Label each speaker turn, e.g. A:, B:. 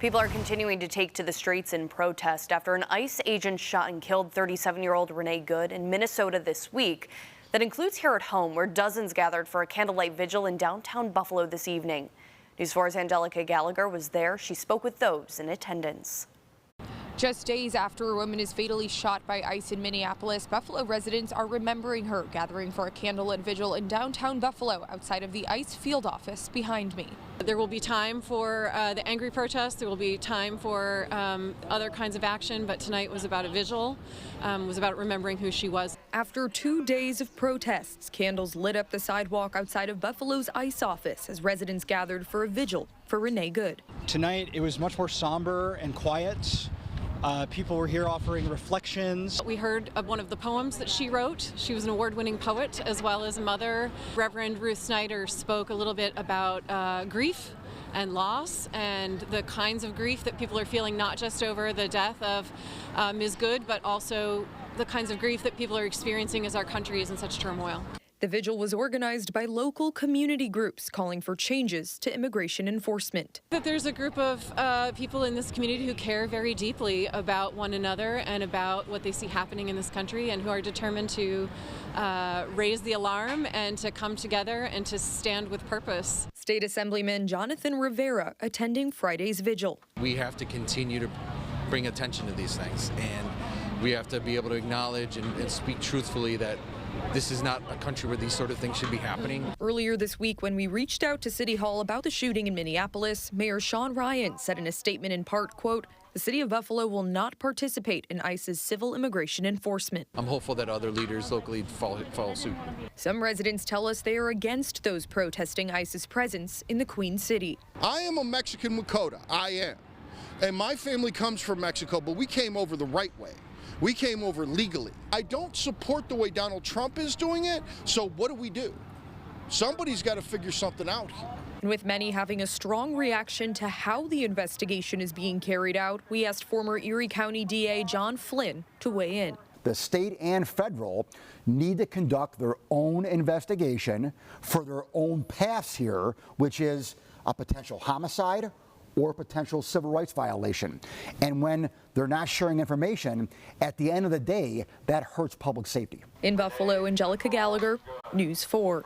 A: People are continuing to take to the streets in protest after an ICE agent shot and killed 37-year-old Renee Good in Minnesota this week. That includes here at home, where dozens gathered for a candlelight vigil in downtown Buffalo this evening. News 4's Angelica Gallagher was there. She spoke with those in attendance.
B: Just days after a woman is fatally shot by ICE in Minneapolis, Buffalo residents are remembering her, gathering for a candlelit vigil in downtown Buffalo outside of the ICE field office behind me.
C: There will be time for the angry protests. There will be time for other kinds of action, but tonight was about a vigil, was about remembering who she was.
B: After 2 days of protests, candles lit up the sidewalk outside of Buffalo's ICE office as residents gathered for a vigil for Renee Good.
D: Tonight it was much more somber and quiet. People were here offering reflections.
C: We heard of one of the poems that she wrote. She was an award-winning poet as well as a mother. Reverend Ruth Snyder spoke a little bit about grief and loss and the kinds of grief that people are feeling, not just over the death of Ms. Good, but also the kinds of grief that people are experiencing as our country is in such turmoil.
B: The vigil was organized by local community groups calling for changes to immigration enforcement.
C: That there's a group of people in this community who care very deeply about one another and about what they see happening in this country, and who are determined to raise the alarm and to come together and to stand with purpose.
B: State Assemblyman Jonathan Rivera attending Friday's vigil.
E: We have to continue to bring attention to these things, and we have to be able to acknowledge and speak truthfully that this is not a country where these sort of things should be happening.
B: Earlier this week, when we reached out to City Hall about the shooting in Minneapolis, Mayor Sean Ryan said in a statement in part, quote, "The city of Buffalo will not participate in ICE's civil immigration enforcement."
E: I'm hopeful that other leaders locally follow suit.
B: Some residents tell us they are against those protesting ICE's presence in the Queen City.
F: I am a Mexican Lakota, I am. And my family comes from Mexico, but we came over the right way. We came over legally. I don't support the way Donald Trump is doing it, so what do? Somebody's got to figure something out here.
B: And with many having a strong reaction to how the investigation is being carried out, we asked former Erie County DA John Flynn to weigh in.
G: The state and federal need to conduct their own investigation for their own paths here, which is a potential homicide or potential civil rights violation. And when they're not sharing information, at the end of the day, that hurts public safety.
B: In Buffalo, Angelica Gallagher, News 4.